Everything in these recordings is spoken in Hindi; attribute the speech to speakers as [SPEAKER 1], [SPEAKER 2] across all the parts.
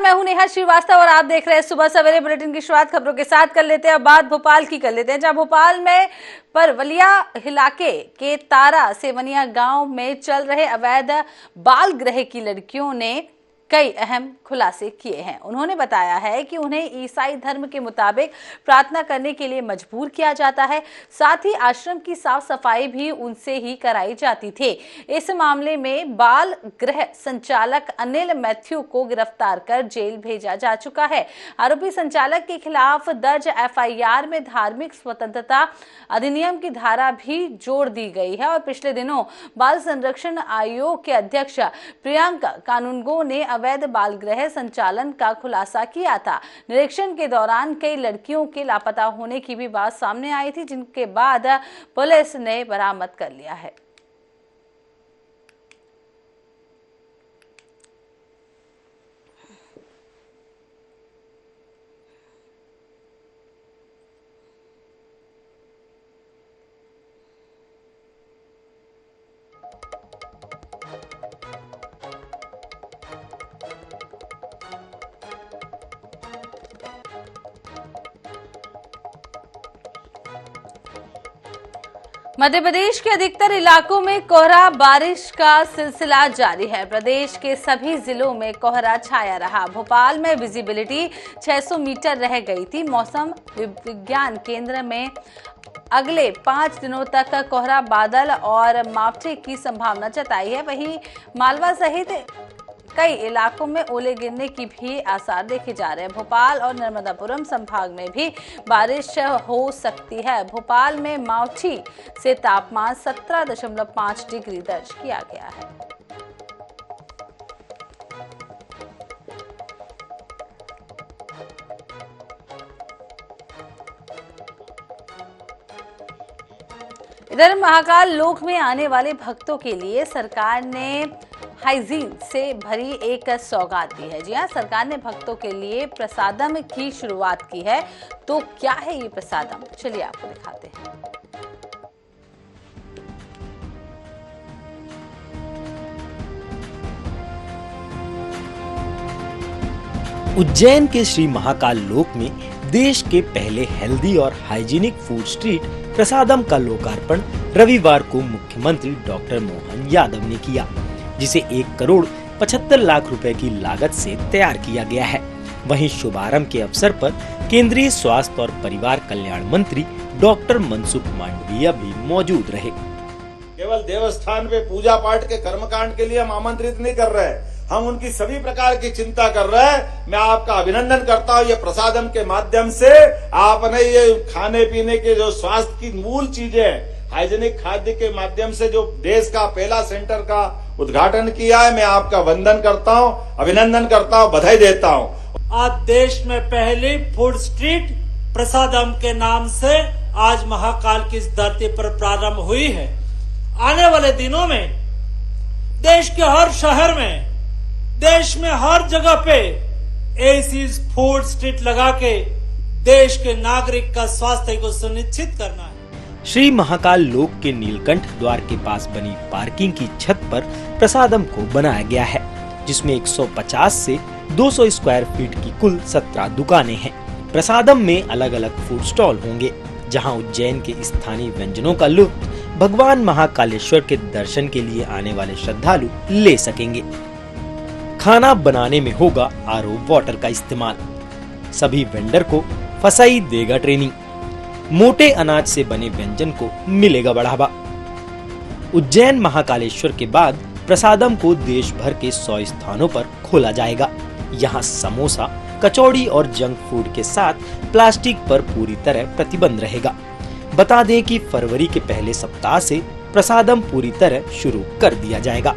[SPEAKER 1] मैं हूं नेहा श्रीवास्तव और आप देख रहे हैं सुबह सवेरे बुलेटिन की शुरुआत खबरों के साथ कर लेते हैं। बात भोपाल की कर लेते हैं, जहां भोपाल में परवलिया इलाके के तारा सेवनिया गांव में चल रहे अवैध बाल गृह की लड़कियों ने कई अहम खुलासे किए हैं। उन्होंने बताया है कि उन्हें ईसाई धर्म के मुताबिक प्रार्थना करने के लिए मजबूर किया जाता है, साथ ही आश्रम की साफ सफाई भी उनसे ही कराई जाती थी। इस मामले में बाल गृह संचालक अनिल मैथ्यू को गिरफ्तार कर जेल भेजा जा चुका है। आरोपी संचालक के खिलाफ दर्ज एफआईआर में धार्मिक स्वतंत्रता अधिनियम की धारा भी जोड़ दी गई है और पिछले दिनों बाल संरक्षण आयोग के अध्यक्ष प्रियंका कानूनगो ने अवैध बाल गृह संचालन का खुलासा किया था। निरीक्षण के दौरान कई लड़कियों के लापता होने की भी बात सामने आई थी, जिनके बाद पुलिस ने बरामद कर लिया है। मध्य प्रदेश के अधिकतर इलाकों में कोहरा बारिश का सिलसिला जारी है। प्रदेश के सभी जिलों में कोहरा छाया रहा। भोपाल में विजिबिलिटी 600 मीटर रह गई थी। मौसम विज्ञान केंद्र में अगले 5 दिनों तक कोहरा बादल और मावठे की संभावना जताई है। वहीं मालवा सहित कई इलाकों में ओले गिरने की भी आसार देखे जा रहे हैं। भोपाल और नर्मदापुरम संभाग में भी बारिश हो सकती है। भोपाल में मावठी से तापमान 17.5 डिग्री दर्ज किया गया है। इधर महाकाल लोक में आने वाले भक्तों के लिए सरकार ने हाइजीन से भरी एक सौगात दी है। जी हां, सरकार ने भक्तों के लिए प्रसादम की शुरुआत की है। तो क्या है ये प्रसादम, चलिए आपको दिखाते हैं।
[SPEAKER 2] उज्जैन के श्री महाकाल लोक में देश के पहले हेल्दी और हाइजीनिक फूड स्ट्रीट प्रसादम का लोकार्पण रविवार को मुख्यमंत्री डॉक्टर मोहन यादव ने किया, जिसे 1,75,00,000 रुपए की लागत से तैयार किया गया है। वहीं शुभारंभ के अवसर पर केंद्रीय स्वास्थ्य और परिवार कल्याण मंत्री डॉक्टर मनसुख मांडविया भी मौजूद रहे।
[SPEAKER 3] केवल देवस्थान पे पूजा पाठ के कर्मकांड के लिए हम आमंत्रित नहीं कर रहे, हम उनकी सभी प्रकार की चिंता कर रहे हैं। मैं आपका अभिनंदन करता हूँ। ये प्रसादम के माध्यम से आपने ये खाने पीने के जो स्वास्थ्य की मूल चीजें हाइजीनिक खाद्य के माध्यम से जो देश का पहला सेंटर का उद्घाटन किया है, मैं आपका वंदन करता हूँ, अभिनंदन करता हूँ, बधाई देता हूँ।
[SPEAKER 4] आज देश में पहली फूड स्ट्रीट प्रसादम के नाम से आज महाकाल की इस धरती पर प्रारंभ हुई है। आने वाले दिनों में देश के हर शहर में, देश में हर जगह पे ऐसी फूड स्ट्रीट लगा के देश के नागरिक का स्वास्थ्य को सुनिश्चित करना है।
[SPEAKER 2] श्री महाकाल लोक के नीलकंठ द्वार के पास बनी पार्किंग की छत पर प्रसादम को बनाया गया है, जिसमें 150 से 200 स्क्वायर फीट की कुल 17 दुकानें हैं। प्रसादम में अलग अलग फूड स्टॉल होंगे, जहां उज्जैन के स्थानीय व्यंजनों का लुत्फ भगवान महाकालेश्वर के दर्शन के लिए आने वाले श्रद्धालु ले सकेंगे। खाना बनाने में होगा आरओ वाटर का इस्तेमाल। सभी वेंडर को फसाई देगा ट्रेनिंग। मोटे अनाज से बने व्यंजन को मिलेगा बढ़ावा। उज्जैन महाकालेश्वर के बाद प्रसादम को देश भर के 100 स्थानों पर खोला जाएगा। यहाँ समोसा, कचौड़ी और जंक फूड के साथ प्लास्टिक पर पूरी तरह प्रतिबंध रहेगा। बता दें कि फरवरी के पहले सप्ताह से प्रसादम पूरी तरह शुरू कर दिया जाएगा।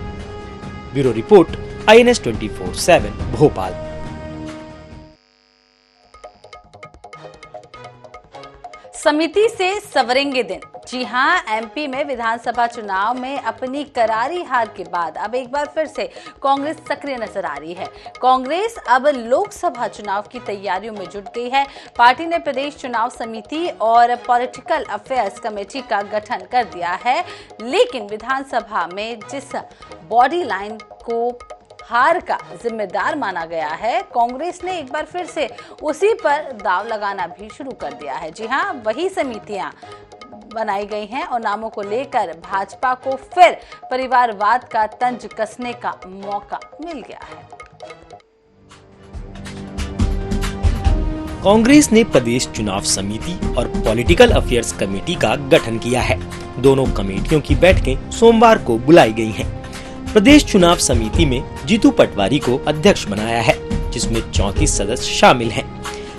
[SPEAKER 2] Bureau report, INS 24/7 Bhopal.
[SPEAKER 1] समिति से सवरेंगे दिन। जी हां, एमपी में विधानसभा चुनाव में अपनी करारी हार के बाद अब एक बार फिर से कांग्रेस सक्रिय नजर आ रही है। कांग्रेस अब लोकसभा चुनाव की तैयारियों में जुट गई है। पार्टी ने प्रदेश चुनाव समिति और पॉलिटिकल अफेयर्स कमेटी का गठन कर दिया है, लेकिन विधानसभा में जिस बॉडी लाइन को हार का जिम्मेदार माना गया है, कांग्रेस ने एक बार फिर से उसी पर दांव लगाना भी शुरू कर दिया है। जी हां, वही समितियां बनाई गई हैं और नामों को लेकर भाजपा को फिर परिवारवाद का तंज कसने का मौका मिल गया है।
[SPEAKER 2] कांग्रेस ने प्रदेश चुनाव समिति और पॉलिटिकल अफेयर्स कमेटी का गठन किया है। दोनों कमेटियों की बैठकें सोमवार को बुलाई गई हैं। प्रदेश चुनाव समिति में जीतू पटवारी को अध्यक्ष बनाया है, जिसमें 34 सदस्य शामिल हैं।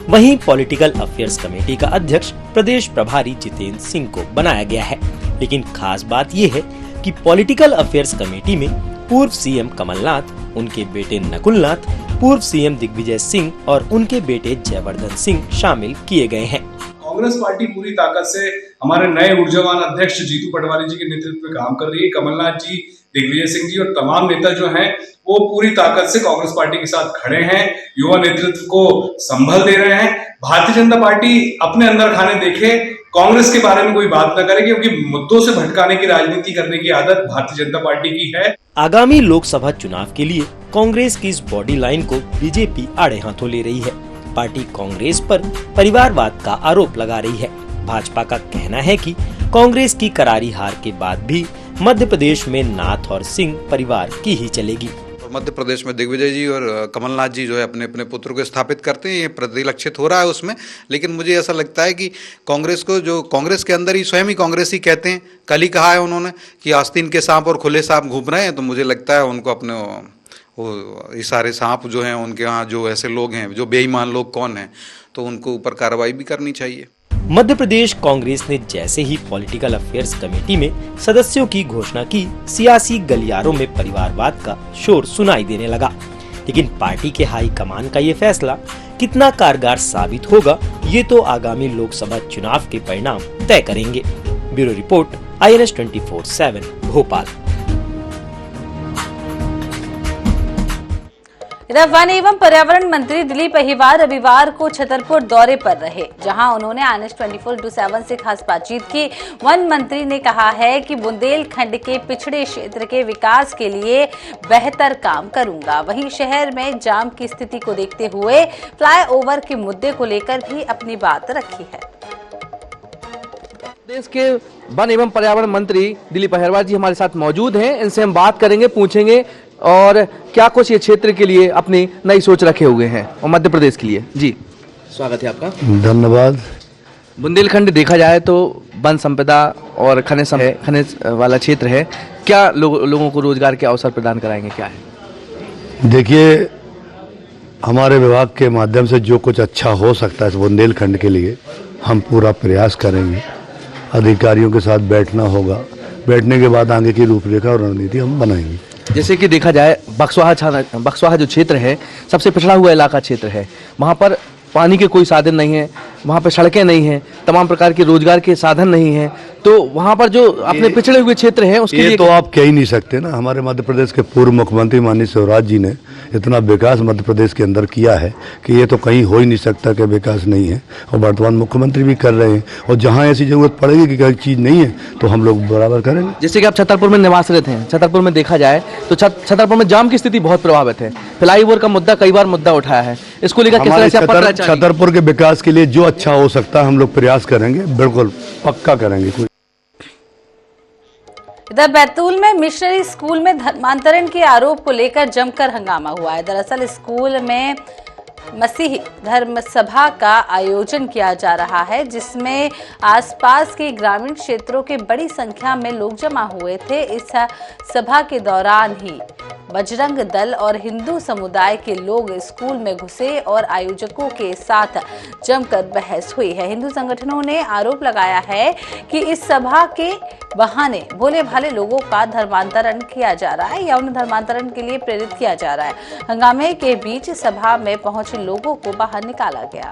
[SPEAKER 2] वहीं पॉलिटिकल अफेयर्स कमेटी का अध्यक्ष प्रदेश प्रभारी जितेंद्र सिंह को बनाया गया है। लेकिन खास बात यह है कि पॉलिटिकल अफेयर्स कमेटी में पूर्व सीएम कमलनाथ, उनके बेटे नकुलनाथ, पूर्व सीएम दिग्विजय सिंह और उनके बेटे जयवर्धन सिंह शामिल किए गए हैं।
[SPEAKER 5] कांग्रेस पार्टी पूरी ताकत से हमारे नए ऊर्जावान अध्यक्ष जीतू पटवारी जी के नेतृत्व में काम कर रही है। कमलनाथ जी, दिग्विजय सिंह जी और तमाम नेता जो हैं वो पूरी ताकत से कांग्रेस पार्टी के साथ खड़े हैं, युवा नेतृत्व को संभल दे रहे हैं। भारतीय जनता पार्टी अपने अंदर खाने देखे, कांग्रेस के बारे में कोई बात न करे, क्योंकि मुद्दों से भटकाने की राजनीति करने की आदत भारतीय जनता पार्टी की है।
[SPEAKER 2] आगामी लोकसभा चुनाव के लिए कांग्रेस की इस बॉडी लाइन को बीजेपी आड़े हाथों ले रही है। पार्टी कांग्रेस पर परिवारवाद का आरोप लगा रही है। भाजपा का कहना है कि कांग्रेस की करारी हार के बाद भी मध्य प्रदेश में नाथ और सिंह परिवार की ही चलेगी।
[SPEAKER 6] मध्य प्रदेश में दिग्विजय जी और कमलनाथ जी जो है अपने अपने पुत्र को स्थापित करते हैं, ये प्रतिलक्षित हो रहा है उसमें। लेकिन मुझे ऐसा लगता है कि कांग्रेस को, जो कांग्रेस के अंदर ही स्वयं ही कांग्रेसी कहते हैं, कल ही कहा है उन्होंने कि आस्तीन के सांप और खुले सांप घूम रहे हैं, तो मुझे लगता है उनको अपने वो ये सारे सांप जो हैं उनके यहाँ जो ऐसे लोग हैं, जो बेईमान लोग कौन हैं, तो उनको ऊपर कार्रवाई भी करनी चाहिए।
[SPEAKER 2] मध्य प्रदेश कांग्रेस ने जैसे ही पॉलिटिकल अफेयर्स कमेटी में सदस्यों की घोषणा की, सियासी गलियारों में परिवारवाद का शोर सुनाई देने लगा। लेकिन पार्टी के हाई कमान का ये फैसला कितना कारगर साबित होगा, ये तो आगामी लोकसभा चुनाव के परिणाम तय करेंगे। Bureau report, INS 24/7 Bhopal.
[SPEAKER 1] इधर वन एवं पर्यावरण मंत्री दिलीप अहिवार रविवार को छतरपुर दौरे पर रहे, जहां उन्होंने INS 24/7 से खास बातचीत की। वन मंत्री ने कहा है कि बुंदेलखंड के पिछड़े क्षेत्र के विकास के लिए बेहतर काम करूंगा। वहीं शहर में जाम की स्थिति को देखते हुए फ्लाईओवर के मुद्दे को लेकर भी अपनी बात रखी है।
[SPEAKER 7] देश के वन एवं पर्यावरण मंत्री दिलीप अहिवार जी हमारे साथ मौजूद हैं। इनसे हम बात करेंगे, पूछेंगे और क्या कुछ ये क्षेत्र के लिए अपनी नई सोच रखे हुए हैं और मध्य प्रदेश के लिए। जी स्वागत है आपका।
[SPEAKER 8] धन्यवाद।
[SPEAKER 7] बुंदेलखंड देखा जाए तो वन संपदा और खनिज वाला क्षेत्र है। क्या लोगों को रोजगार के अवसर प्रदान कराएंगे, क्या है?
[SPEAKER 8] देखिए, हमारे विभाग के माध्यम से जो कुछ अच्छा हो सकता है इस बुंदेलखंड के लिए हम पूरा प्रयास करेंगे। अधिकारियों के साथ बैठना होगा, बैठने के बाद आगे की रूपरेखा और रणनीति हम बनाएंगे। जैसे
[SPEAKER 7] कि देखा जाए बक्सवाहा जो क्षेत्र है सबसे पिछड़ा हुआ इलाका क्षेत्र है, वहाँ पर पानी के कोई साधन नहीं है, वहाँ पर सड़कें नहीं हैं, तमाम प्रकार के रोजगार के साधन नहीं हैं, तो वहाँ पर जो अपने पिछड़े हुए क्षेत्र हैं उसके लिए
[SPEAKER 8] तो आप कह ही नहीं सकते ना। हमारे मध्य प्रदेश के पूर्व मुख्यमंत्री माननीय शिवराज जी ने इतना विकास मध्य प्रदेश के अंदर किया है कि ये तो कहीं हो ही नहीं सकता कि विकास नहीं है, और वर्तमान मुख्यमंत्री भी कर रहे हैं। और जहाँ ऐसी जरूरत पड़ेगी कि कोई चीज़ नहीं है तो हम लोग बराबर करेंगे।
[SPEAKER 7] जैसे कि आप छतरपुर में निवासरत हैं, छतरपुर में देखा जाए तो छतरपुर में जाम की स्थिति बहुत प्रभावित है। फ्लाईओवर का मुद्दा कई बार मुद्दा उठाया है, इसको लेकर किस तरह से
[SPEAKER 8] छतरपुर के विकास के लिए जो अच्छा हो सकता है हम लोग प्रयास करेंगे, बिल्कुल पक्का करेंगे।
[SPEAKER 1] इधर बैतूल में मिशनरी स्कूल में धर्मांतरण के आरोप को लेकर जमकर हंगामा हुआ है। दरअसल स्कूल में मसीही धर्म सभा का आयोजन किया जा रहा है, जिसमें आसपास के ग्रामीण क्षेत्रों के बड़ी संख्या में लोग जमा हुए थे। इस सभा के दौरान ही बजरंग दल और हिंदू समुदाय के लोग स्कूल में घुसे और आयोजकों के साथ जमकर बहस हुई है। हिंदू संगठनों ने आरोप लगाया है कि इस सभा के बहाने भोले भाले लोगों का धर्मांतरण किया जा रहा है या उन्हें धर्मांतरण के लिए प्रेरित किया जा रहा है। हंगामे के बीच सभा में पहुंचे लोगों को बाहर निकाला गया।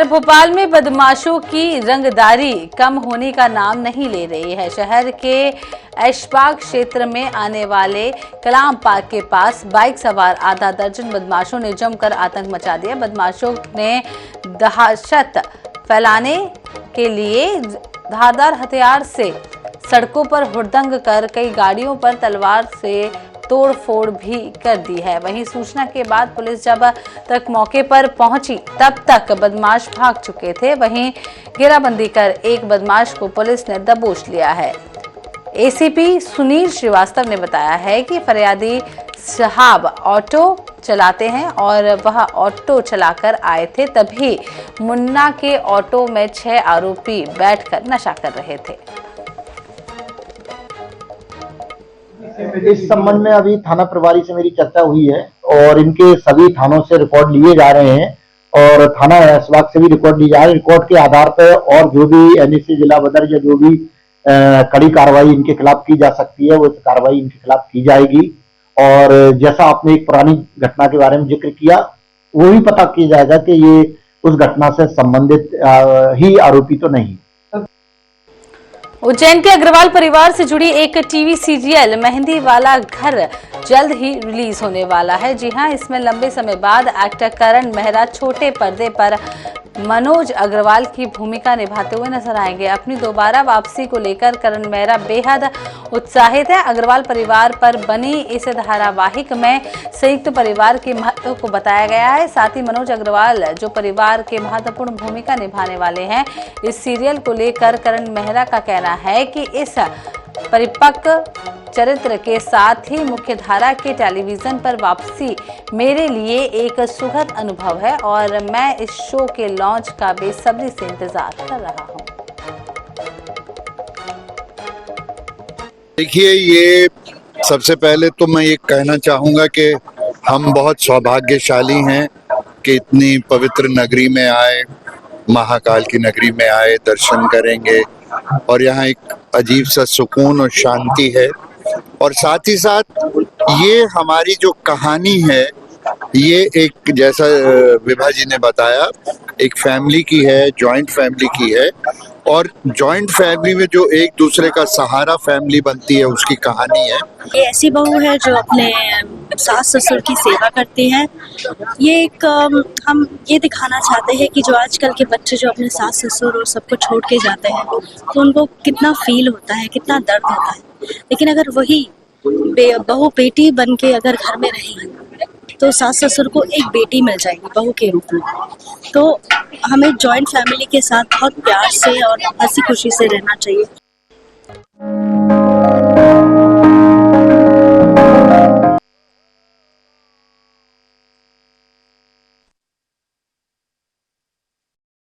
[SPEAKER 1] भोपाल में बदमाशों की रंगदारी कम होने का नाम नहीं ले रही है। शहर के ऐशबाग क्षेत्र में आने वाले कलाम पार्क के पास बाइक सवार आधा दर्जन बदमाशों ने जमकर आतंक मचा दिया। बदमाशों ने दहशत फैलाने के लिए धारदार हथियार से सड़कों पर हुड़दंग कर कई गाड़ियों पर तलवार से तोड़फोड़ भी कर दी है। वहीं सूचना के बाद पुलिस जब तक मौके पर पहुंची तब तक बदमाश भाग चुके थे। वहीं घेराबंदी कर एक बदमाश को पुलिस ने दबोच लिया है। एसीपी सुनील श्रीवास्तव ने बताया है कि फरियादी साहब ऑटो चलाते हैं और वह ऑटो चलाकर आए थे, तभी मुन्ना के ऑटो में 6 आरोपी बैठकर नशा कर रहे थे।
[SPEAKER 9] इस संबंध में अभी थाना प्रभारी से मेरी चर्चा हुई है और इनके सभी थानों से रिकॉर्ड लिए जा रहे हैं और थाना विभाग से भी रिकॉर्ड लिए जा रहे हैं। रिकॉर्ड के आधार पर और जो भी एनएसए जिला बदर या जो भी कड़ी कार्रवाई इनके खिलाफ की जा सकती है वो कार्रवाई इनके खिलाफ की जाएगी। और जैसा आपने एक पुरानी घटना के बारे में जिक्र किया, वो भी पता किया जाएगा कि ये उस घटना से संबंधित ही आरोपी तो नहीं।
[SPEAKER 1] उज्जैन के अग्रवाल परिवार से जुड़ी एक टीवी सीरियल मेहंदी वाला घर जल्द ही रिलीज होने वाला है। जी हां, इसमें लंबे समय बाद एक्टर करण मेहरा छोटे पर्दे पर मनोज अग्रवाल की भूमिका निभाते हुए नजर आएंगे। अपनी दोबारा वापसी को लेकर करण मेहरा बेहद उत्साहित है। अग्रवाल परिवार पर बनी इस धारावाहिक में संयुक्त परिवार के महत्व को बताया गया है। साथ ही मनोज अग्रवाल जो परिवार के महत्वपूर्ण भूमिका निभाने वाले हैं, इस सीरियल को लेकर करण मेहरा का कहना है कि इस परिपक्व चरित्र के साथ ही मुख्यधारा के टेलीविजन पर वापसी मेरे लिए एक सुखद अनुभव है और मैं इस शो के लॉन्च का बेसब्री से इंतजार कर रहा हूं।
[SPEAKER 10] देखिए, ये सबसे पहले तो मैं ये कहना चाहूँगा कि हम बहुत सौभाग्यशाली हैं कि इतनी पवित्र नगरी में आए, महाकाल की नगरी में आए, दर्शन करेंगे और यहाँ एक अजीब सा सुकून और शांति है। और साथ ही साथ ये हमारी जो कहानी है, ये एक जैसा विभा जी ने बताया, एक फैमिली की है, जॉइंट फैमिली की है और जॉइंट फैमिली में जो एक दूसरे का सहारा फैमिली बनती है, उसकी कहानी है।
[SPEAKER 11] ये ऐसी बहू है जो अपने सास ससुर की सेवा करती है। ये एक हम ये दिखाना चाहते हैं कि जो आजकल के बच्चे जो अपने सास ससुर और सबको छोड़ के जाते हैं तो उनको कितना फील होता है, कितना दर्द होता है। लेकिन अगर वही बहू बेटी बन के अगर घर में रहेगी तो सास ससुर को एक बेटी मिल जाएगी बहू के रूप में। तो हमें जॉइंट फैमिली के साथ बहुत प्यार से और हंसी खुशी से रहना चाहिए।